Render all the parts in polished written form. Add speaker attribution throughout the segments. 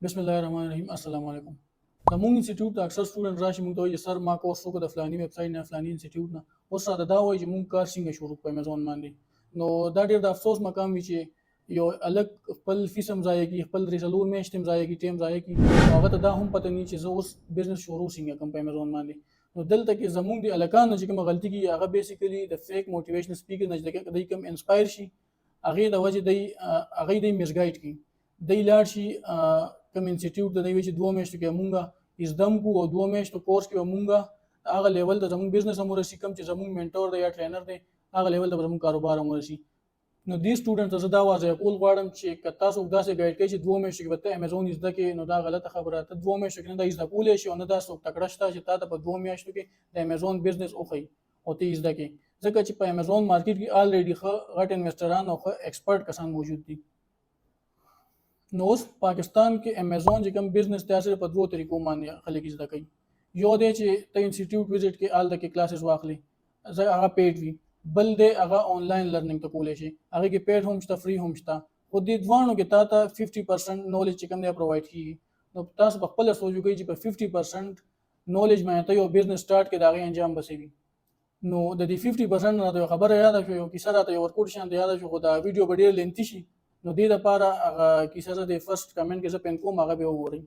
Speaker 1: بسم الله الرحمن الرحیم. السلام علیکم. زموږ انسټیټیوټ ته اکثر سټوډنټ راشي موږ ته وایي سر ما کورس وکړ د فلاني ویب سایټ نه فلاني انسټیټیوټ نه. اوس راته دا وایي چې موږ کار څنګه شروع کړو په امیزون باندې. نو دا ډېر د افسوس مقام وي چې یو الګ خپل فیس هم ضایع کړي، خپل درې څلور میاشتې هم ضایع کړي، ټایم ضایع کړي، او هغه ته دا هم پته نه وي چې زه اوس بزنس شروع څنګه کوم په امیزون باندې. نو دلته کې زموږ د الکانو چې کومه غلطي کوي هغه بیسیکلی د فیک موټیویشنل سپیکر نه چې دوی کوم انسپایر شي هغې د وجې دی مسګایډ کړي. دی لاړ شي کوم انسټیټیوټ ته دی وایي چې 2 میاشتو کې مونږ زدم کو او 2 میاشتو کورس کې مونږ هغه لیول ته زموږ بزنس هم ورسي، کوم چې زموږ منټور دی یا ټرینر دی هغه لیول ته زموږ کاروبار هم ورسي. نو دې سټوډنټ ته زه دا واضح کول غواړم چې که تاسو داسې ګایډ کوئ چې 2 میاشتو کې به ته امیزون زده کړې، نو دا غلطه خبره. ته 2 میاشتو کې نه دا زده کولی شي او نه دا څوک تکړه شته چې تا ته په 2 میاشتو کې د امیزون بزنس وښیي او ته یې زده کړې، ځکه چې په امیزون مارکیټ کې آلریډي ښه غټ انویسټران او ښه ایکسپرټ کسان موجود دي. نو اوس پاکستان کې امیزون چې کوم بزنس دی هغه په دوه طریقو باندې خلک زده کوي. یو دی چې ته انسټیټیوټ وزټ کې آل د کې کلاسز واخلي، هغه پیډ وي، بل دی هغه آنلاین لرنینګ ته کولی شي، هغه کې پیډ هم شته، فری هم شته، خو دې دواړو کې تا ته 50% نالج چې کوم دی پرووایډ کیږي. نو تاسو په خپل سوچ وکړئ چې په 50% نالج باندې ته یو بزنس سٹارټ کې دا غي انجام بسوي. نو د دې 50% نه د خبره یاد شو، یو کیسه راته یو ورکوټ شان یاد شو، خو دا ویډیو به ډیر لینتي شي. نو دې لپاره هغه کیسه زه د فرست کمنټ کې زه پین کوم هغه به وګورئ.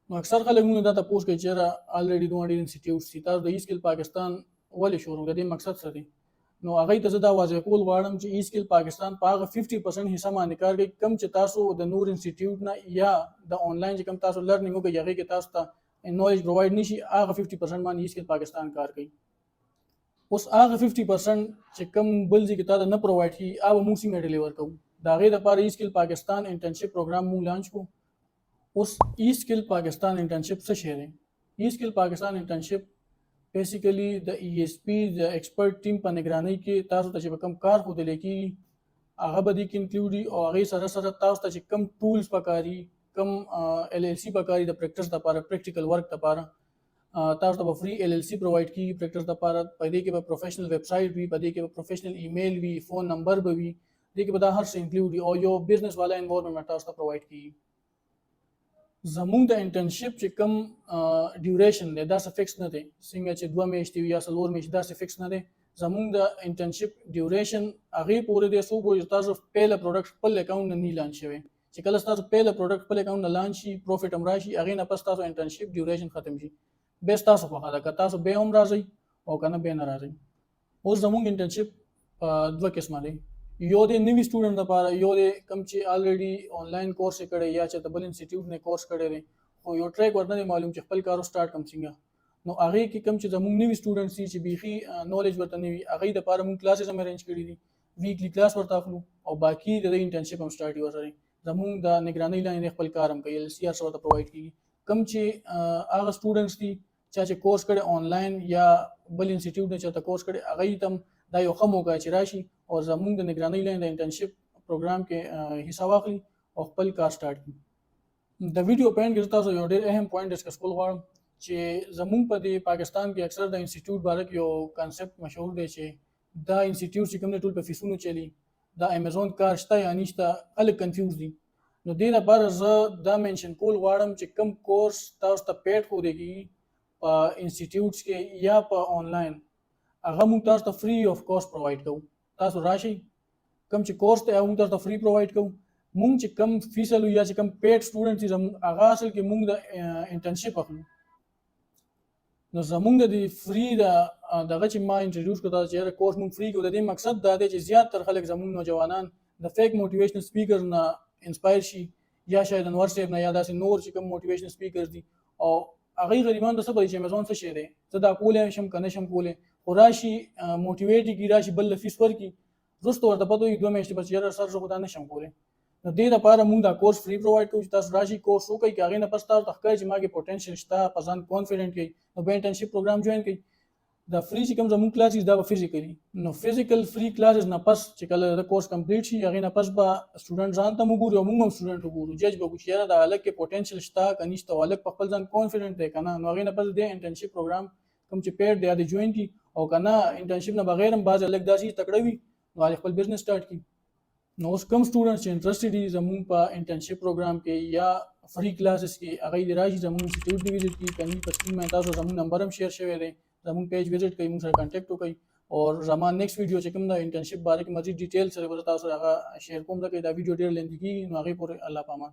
Speaker 1: نو اکثر خلک موږ دا تاسو کوي چې آلریډي دوه ډیر انسټیټیوټ سي، تاسو د ایسکل پاکستان ولې شروع کړئ، مقصد څه دی؟ نو هغه ته زه دا واضح کول غواړم چې ایسکل پاکستان په هغه 50% حصہ باندې کار کوي کم چې تاسو د نور انسټیټیوټ نه یا د آنلاین چې کم تاسو لرنینګ وکړئ هغه کې تاسو ته نالج پرووایډ نشي، هغه 50% باندې ایسکل پاکستان کار کوي. اوس هغه 50% چې کم بل ځای کې تاسو نه پرووایډ کی هغه موږ څنګه ډیلیور کوو. دا غي د پاره ایسکل پاکستان انټرنشپ پروګرام موږ لانچ کو. اوس ایسکل پاکستان انټرنشپ څه شی دی؟ ایسکل پاکستان انټرنشپ بیسیکلی د ای اس پی د ایکسپرټ ټیم په نگرانی کې تاسو ته چې کوم کار خو د لیکي هغه به د انکلوډي او هغه سره سره تاسو ته چې کم ټولز پکاري، کم ال ال سی پکاري د پریکټس لپاره، پریکټیکل ورک لپاره تاسو ته فری ال ال سی پرووایډ کی پریکټس لپاره. په دې کې به پروفیشنل ویب سټ وي، په دې کې به پروفیشنل ایمیل وي، فون نمبر به وي، دې کې به دا هر څه انکلوډ او یو بزنس والا انوایرنمنت تاسو ته پرووایډ کی. زموږ د انټرنشپ چې کوم ډیوریشن دی دا څه فکس نه دی، څنګه چې 2 میاشتې یا 4 میاشتې دا څه فکس نه دی. زموږ د انټرنشپ ډیوریشن هغه پورې دی سو پورې تاسو پیله پروډکټ خپل اکاونټ نه لانچ شوی، چې کله تاسو پیله پروډکټ خپل اکاونټ نه لانچ شي پروفټ هم راشي، هغه نه پس تاسو انټرنشپ ډیوریشن ختم شي، به تاسو په خاطر تاسو به هم راځي او کنه به نه راځي. اوس زموږ انټرنشپ دوه قسمه دی، یو د نوی سټوډنټ لپاره، یو د کم چې آلریډي آنلاین کورس کړي یا چې د بل انسټیټیوټ نه کورس کړي دي خو یو ټریک ورته معلوم چې خپل کارو سٹارټ کم څنګه. نو هغه کې کم چې زموږ نوی سټوډنټ سي چې بيخي نالج ورته نوی، هغه د لپاره موږ کلاسز هم ارینج کړي دي، ویکلی کلاس ورته اخلو او باقی د انټرنشپ هم سٹارټ ورسره زموږ د نگرانی لاندې خپل کار هم کوي، ال سی ار سره پرووایډ کیږي. کم چې هغه سټوډنټس دي چې کورس کړي آنلاین یا بل انسټیټیوټ نه چې کورس کړي هغه تم دا یو ښه موقع چې راشي او زموږ د نگرانی لاندې د انټرنشپ پروګرام کې حصہ واخلي او خپل کار سٹارټ کړي. د ویډیو پاینټ کې تاسو یو ډېر اهم پوینټ ډسکس کول غواړم چې زموږ په پاکستان کې اکثر د انسټیټیوټ باره یو کانسپټ مشهور دی چې دا انسټیټیوټ چې کوم ټول په فیسونو چلی، دا امیزون کار شته یا نشته، خلک کنفیوز دي. نو دې لپاره زه دا منشن کول غواړم چې کوم کورس تاسو ته پیډ خو دیږي په انسټیټیوټس کې یا په آنلاین هغه موږ تاسو ته فری اف کاسټ پرووایډ کوو. تاسو راشئ کوم چې کورس ته موږ تاسو ته فری پرووایډ کوو. موږ چې کم فیصلو یا چې کم پیډ سټوډنټ دي هغه اصل کې موږ د انټرنشپ اخلو. نو زموږ د فری دغه چې ما انټروډیوس کړو چې کورس موږ فری کوو، د دې مقصد دا دی چې زیات تر خلک زموږ نوجوانان د فیک موټیویشنل سپیکر نه انسپایر شي یا شاید انور صاحب نه یا داسې نور چې کوم موټیویشنل سپیکرز دي او هغه غریبان د څه چې امیزون څه شي دی زه دا کولای شم کنه شم کولای خو راشي موټیویټ کی راشي بل فیس ورکی زوست ورته پته وي 2 میاشتې بس یاره سر زه خدا نشم کولای. نو دې لپاره موږ دا کورس فری پرووایډ کوو چې تاسو راشي کورس وکړئ چې هغه نه پس تاسو ښکاري چې ماګه پوتنشل شته، پسند کانفیډنٹ کی نو به انټرنشپ پروګرام جوائن کړئ. دا فری چې کوم زموږ کلاسز دا فزیکلی، نو فزیکل فری کلاسز نه پس چې کله دا کورس کمپلیټ شي هغه نه پس به سټوډنټ ځان ته وګوري او موږ هم سټوډنټ وګورو، جج به وکړو چې دا الګ کې پوتنشل شته کني شته، الګ په خپل ځان کانفیډنٹ دی کنه. نو هغه نه پس د انټرنشپ پروګرام کوم چې پیډ دی دا جوائن کی او کنه انټرنشپ نه بغیر هم باز الګ داسي تکړه وي نو خپل بزنس سٹارټ کی. نو اوس کوم سټوډنټ چې انټرېسټډ دي زموږ په انټرنشپ پروګرام کې یا فري کلاسز کې هغه دې راشي زموږ انسټیټیوټ دی وزټ کړي کني په سکرین باندې تاسو زموږ نمبر هم شیر شوی دی زموږ پیج وزټ کړئ موږ سره کانټیکټ وکړئ او زما نیکسټ ویډیو چې کوم دا انټرنشپ باره کې مزید ډیټیل سره به تاسو هغه شیر کوم دا کې دا ویډیو ډیر لنډ کیږي نو هغه پورې الله پامان